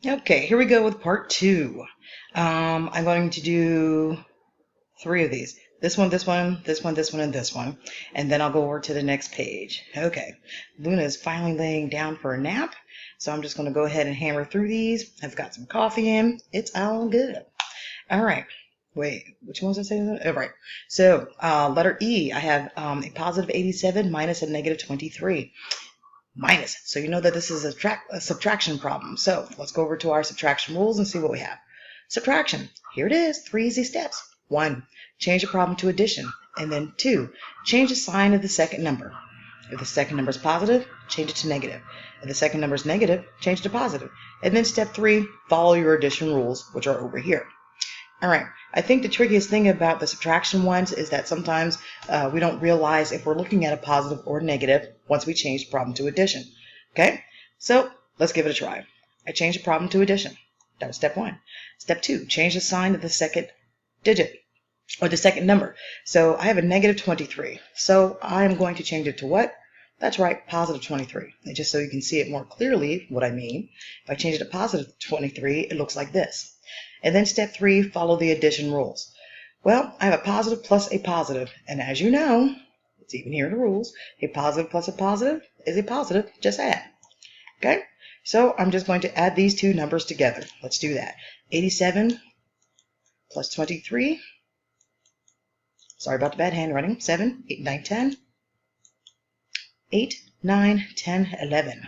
Okay, here we go with part 2. I'm going to do 3 of these. This one, this one, this one, this one, and this one. And then I'll go over to the next page. Okay, Luna is finally laying down for a nap. So I'm just going to go ahead and hammer through these. I've got some coffee in. It's all good. All right. Wait, which ones did I say? Oh, right. So letter E, I have a positive 87 minus a negative 23. Minus. So you know that this is a subtraction problem. So let's go over to our subtraction rules and see what we have. Subtraction. Here it is. 3 easy steps. 1. Change the problem to addition. And then 2. Change the sign of the second number. If the second number is positive, change it to negative. If the second number is negative, change it to positive. And then step 3, follow your addition rules, which are over here. All right. I think the trickiest thing about the subtraction ones is that sometimes we don't realize if we're looking at a positive or negative once we change the problem to addition. Okay, so let's give it a try. I changed the problem to addition. That was step 1. Step 2, change the sign of the second digit or the second number. So I have a negative 23. So I'm going to change it to what? That's right, positive 23. And just so you can see it more clearly what I mean, if I change it to positive 23, it looks like this. And then step 3, follow the addition rules. Well, I have a positive plus a positive, and as you know, it's even here in the rules, a positive plus a positive is a positive, just add. Okay, so I'm just going to add these two numbers together. Let's do that. 87 plus 23, sorry about the bad handwriting, 7, 8, 9, 10, 8, 9, 10, 11.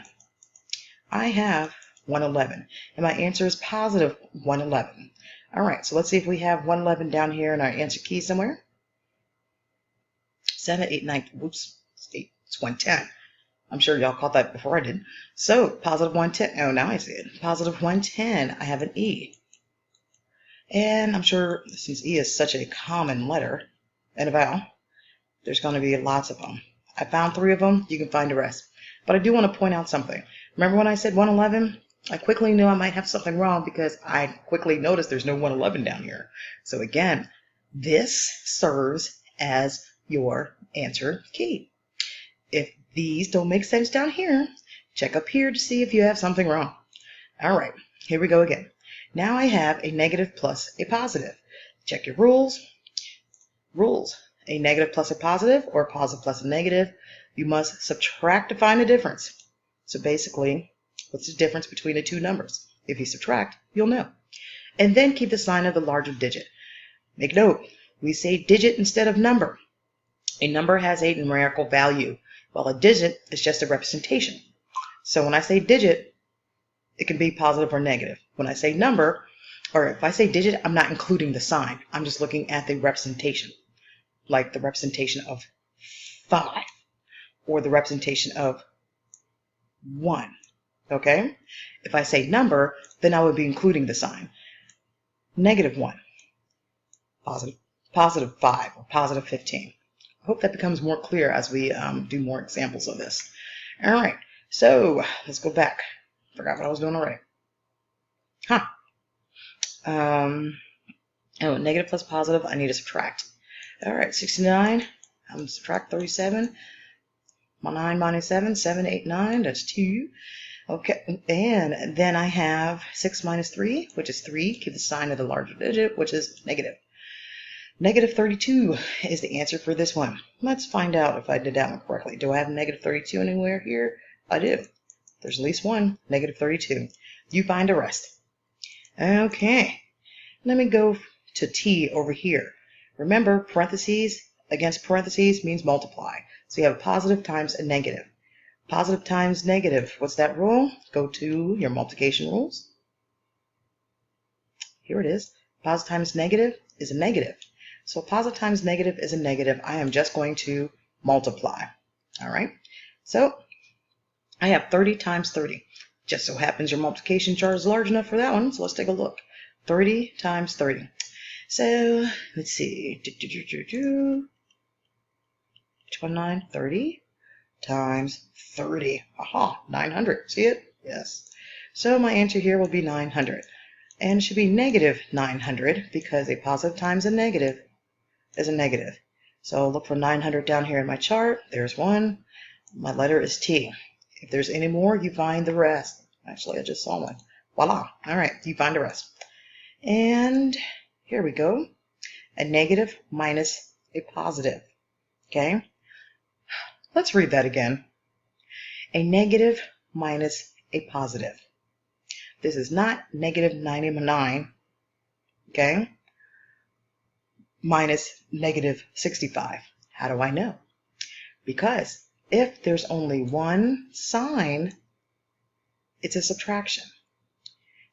I have 111, and my answer is positive 111. All right, so let's see if we have 111 down here in our answer key somewhere. 7, 8, 9, whoops, 8, it's 110. I'm sure y'all caught that before I did. So positive 110, oh, now I see it. Positive 110, I have an E. And I'm sure since E is such a common letter and a vowel, there's going to be lots of them. I found 3 of them, you can find the rest. But I do want to point out something. Remember when I said 111? I quickly knew I might have something wrong because I quickly noticed there's no 111 down here. So again, this serves as your answer key. If these don't make sense down here, check up here to see if you have something wrong. All right, here we go again. Now I have a negative plus a positive. Check your rules. Rules. A negative plus a positive or a positive plus a negative. You must subtract to find the difference. So basically, what's the difference between the two numbers? If you subtract, you'll know. And then keep the sign of the larger digit. Make note, we say digit instead of number. A number has a numerical value, while a digit is just a representation. So when I say digit, it can be positive or negative. When I say number, or if I say digit, I'm not including the sign. I'm just looking at the representation, like the representation of 5 or the representation of 1. Okay? If I say number, then I would be including the sign. Negative 1, positive 5, or positive 15. I hope that becomes more clear as we do more examples of this. All right, so let's go back. Forgot what I was doing already. Oh, negative plus positive, I need to subtract. All right, 69, I'm going to subtract 37. 9 minus 7, 7, 8, 9, that's 2. Okay, and then I have 6 minus 3, which is 3. Keep the sign of the larger digit, which is negative. Negative 32 is the answer for this one. Let's find out if I did that one correctly. Do I have negative 32 anywhere here? I do. There's at least one, negative 32. You find the rest. Okay, let me go to T over here. Remember, parentheses against parentheses means multiply. So you have a positive times a negative. Positive times negative. What's that rule? Go to your multiplication rules. Here it is. Positive times negative is a negative. So positive times negative is a negative. I am just going to multiply. All right. So I have 30 times 30. Just so happens your multiplication chart is large enough for that one. So let's take a look. 30 times 30. So let's see. 29, 30 times 30. Aha, 900. See it? Yes. So my answer here will be 900. And it should be negative 900 because a positive times a negative is a negative. So look for 900 down here in my chart. There's one. My letter is T. If there's any more, you find the rest. Actually, I just saw one. Voila. All right, you find the rest. And here we go. A negative minus a positive. Okay? Let's read that again. A negative minus a positive. This is not negative 99, okay, minus negative 65. How do I know? Because if there's only one sign, it's a subtraction.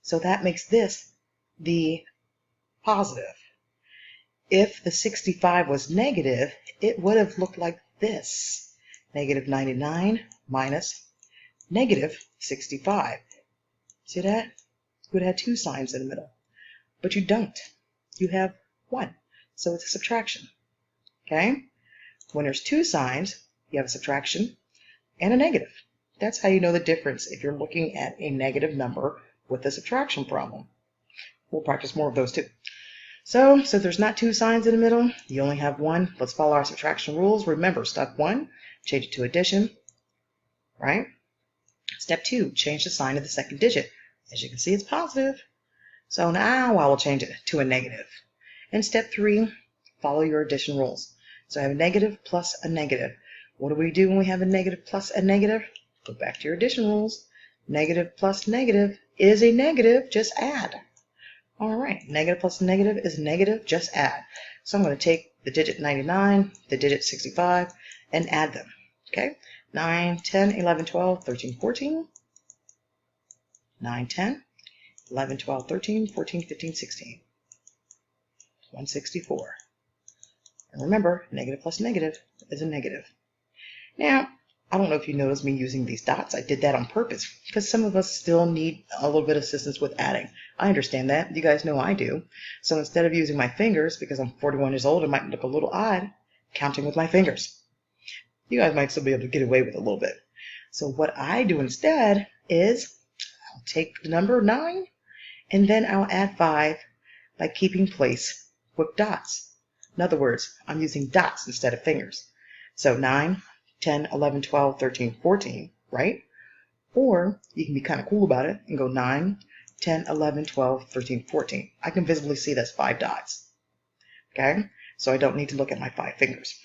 So that makes this the positive. If the 65 was negative, it would have looked like this. Negative 99 minus negative 65. See that? You would have two signs in the middle. But you don't. You have one. So it's a subtraction. Okay? When there's two signs, you have a subtraction and a negative. That's how you know the difference if you're looking at a negative number with a subtraction problem. We'll practice more of those too. So there's not two signs in the middle, you only have one. Let's follow our subtraction rules. Remember, step 1, change it to addition, right? Step 2, change the sign of the second digit. As you can see, it's positive. So now I will change it to a negative. And step 3, follow your addition rules. So I have a negative plus a negative. What do we do when we have a negative plus a negative? Go back to your addition rules. Negative plus negative is a negative, just add. All right, negative plus negative is negative, just add. So I'm going to take the digit 99, the digit 65, and add them. Okay, 9, 10, 11, 12, 13, 14. 9, 10, 11, 12, 13, 14, 15, 16. 164. And remember, negative plus negative is a negative. Now, I don't know if you noticed me using these dots. I did that on purpose because some of us still need a little bit of assistance with adding. I understand that. You guys know I do. So instead of using my fingers, because I'm 41 years old, it might look a little odd, counting with my fingers. You guys might still be able to get away with it a little bit. So what I do instead is I'll take the number 9 and then I'll add 5 by keeping place with dots. In other words, I'm using dots instead of fingers. So 9, 10, 11, 12, 13, 14, right? Or you can be kind of cool about it and go 9, 10, 11, 12, 13, 14. I can visibly see that's 5 dots. Okay? So I don't need to look at my 5 fingers.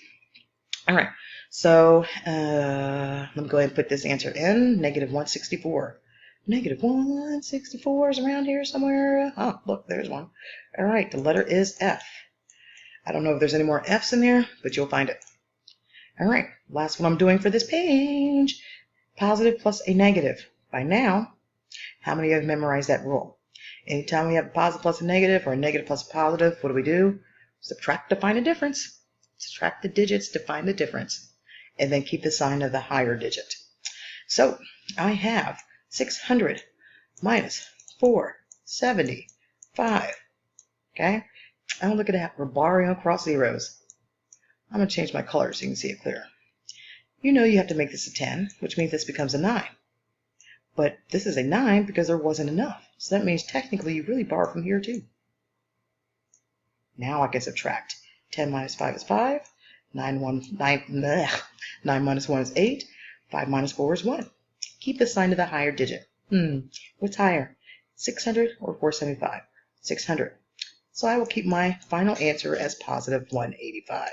All right. So let me go ahead and put this answer in. Negative 164. Negative 164 is around here somewhere. Oh, look, there's one. All right. The letter is F. I don't know if there's any more F's in there, but you'll find it. All right, last one I'm doing for this page. Positive plus a negative. By now, how many have memorized that rule? Anytime we have a positive plus a negative or a negative plus a positive, what do? Subtract to find a difference. Subtract the digits to find the difference. And then keep the sign of the higher digit. So I have 600 minus 475. Okay? Oh, look at that. We're borrowing across zeros. I'm going to change my color so you can see it clear. You know you have to make this a 10, which means this becomes a 9. But this is a 9 because there wasn't enough. So that means technically you really borrow from here too. Now I can subtract. 10 minus 5 is 5. 9 minus 1 is 8. 5 minus 4 is 1. Keep the sign of the higher digit. What's higher? 600 or 475? 600. So I will keep my final answer as positive 185.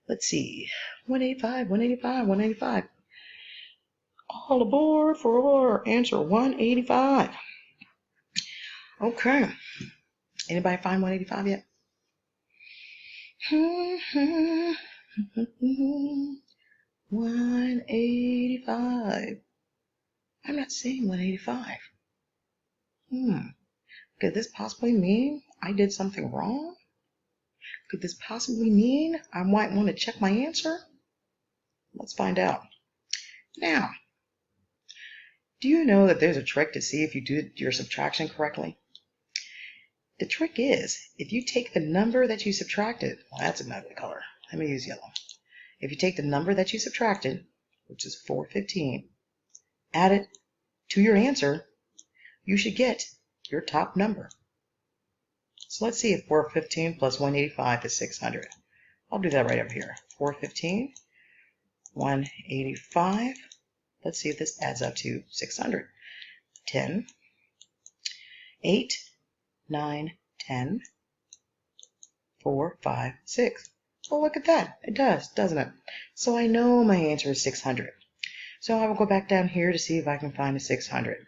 Let's see, 185, 185, 185. All aboard for answer 185. Okay. Anybody find 185 yet? 185. I'm not seeing 185. Could this possibly mean I did something wrong? Could this possibly mean I might want to check my answer? Let's find out. Now, do you know that there's a trick to see if you do your subtraction correctly? The trick is, if you take the number that you subtracted, well, that's an ugly color. Let me use yellow. If you take the number that you subtracted, which is 415, add it to your answer, you should get your top number. So let's see if 415 plus 185 is 600. I'll do that right over here. 415, 185. Let's see if this adds up to 600. 10 8, 9, 10, 4, 5, 6. Oh, look at that. It does, doesn't it? So I know my answer is 600. So I will go back down here to see if I can find a 600.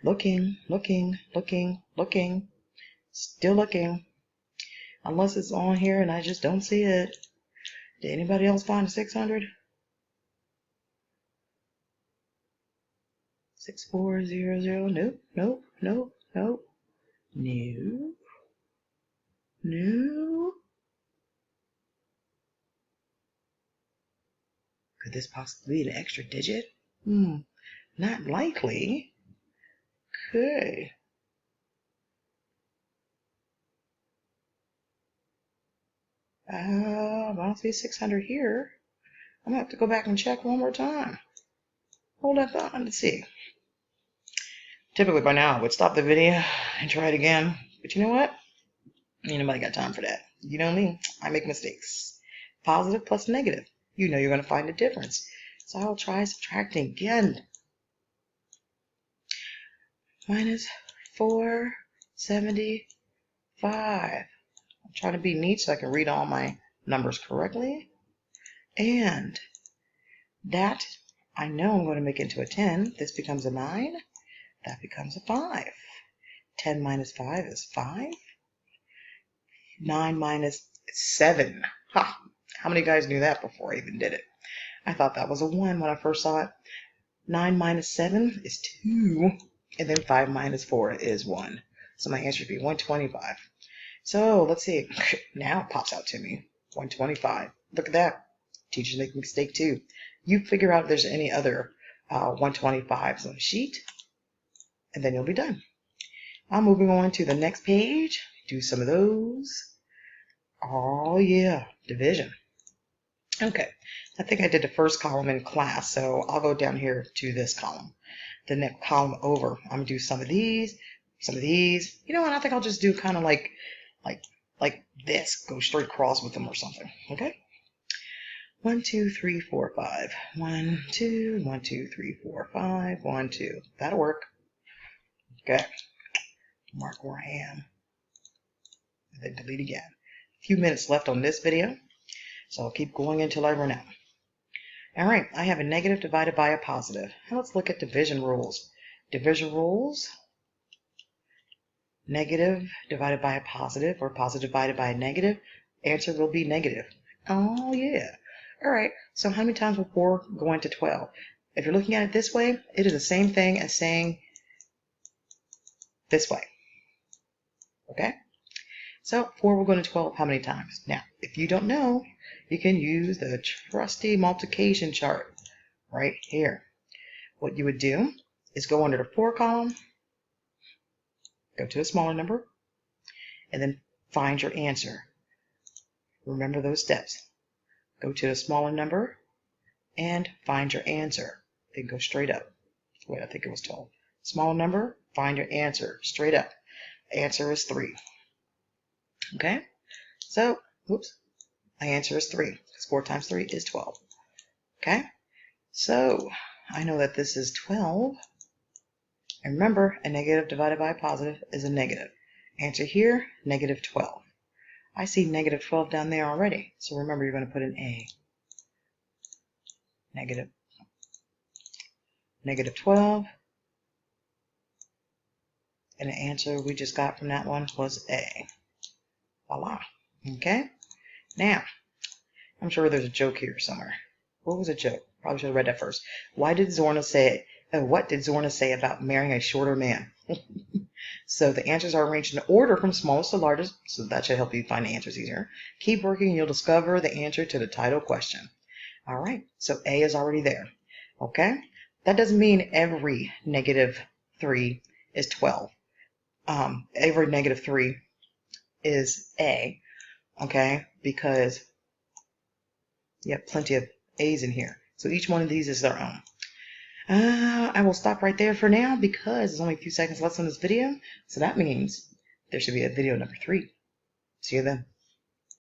Looking, looking, looking, looking. Still looking. Unless it's on here and I just don't see it. Did anybody else find a 600? 6400. Nope, nope, nope, nope. No. No. Could this possibly be an extra digit? Not likely. Okay. I don't see 600 here. I'm gonna have to go back and check one more time. Hold that thought. Let's see. Typically by now I would stop the video and try it again. But you know what? Ain't nobody got time for that. You know me. I make mistakes. Positive plus negative. You know you're going to find a difference. So I'll try subtracting again. Minus 475. I'm trying to be neat so I can read all my numbers correctly. And that, I know I'm going to make into a 10. This becomes a 9. That becomes a 5. 10 minus 5 is 5. 9 minus 7. Ha! How many guys knew that before I even did it? I thought that was a 1 when I first saw it. 9 minus 7 is 2. And then 5 minus 4 is 1. So my answer should be 125. So let's see. Now it pops out to me. 125. Look at that. Teachers make a mistake too. You figure out if there's any other 125s on the sheet. And then you'll be done. I'm moving on to the next page. Do some of those. Oh yeah, division. Okay, I think I did the first column in class, so I'll go down here to this column. The next column over, I'm gonna do some of these. You know what? I think I'll just do kind of like this. Go straight across with them or something. Okay. 1, 2, 3, 4, 5. 1, 2, 1, 2, 3, 4, 5. 1, 2. That'll work. Okay. Mark where I am. And then delete again. A few minutes left on this video, so I'll keep going until I run out. All right, I have a negative divided by a positive. Now let's look at division rules. Division rules. Negative divided by a positive, or positive divided by a negative. Answer will be negative. Oh yeah. All right, so how many times will 4 go into 12? If you're looking at it this way, it is the same thing as saying this way. Okay? So 4 will go into 12 how many times? Now, if you don't know, you can use the trusty multiplication chart right here. What you would do is go under the 4 column, go to a smaller number, and then find your answer. Remember those steps. Go to a smaller number and find your answer. Then go straight up. Wait, I think it was 12. Smaller number, find your answer straight up. The answer is 3. Okay, so, whoops, my answer is 3, because 4 times 3 is 12. Okay, so I know that this is 12. And remember, a negative divided by a positive is a negative. Answer here, negative 12. I see negative 12 down there already, so remember you're going to put an A. Negative 12. And the answer we just got from that one was A. Voila. Okay? Now, I'm sure there's a joke here somewhere. What was a joke? Probably should have read that first. What did Zorna say about marrying a shorter man? So the answers are arranged in order from smallest to largest, so that should help you find the answers easier. Keep working and you'll discover the answer to the title question. All right, so A is already there. Okay? That doesn't mean every negative 3 is 12. Every negative 3 is A, okay? Because you have plenty of A's in here. So each one of these is their own. I will stop right there for now because there's only a few seconds left on this video. So that means there should be a video number 3. See you then.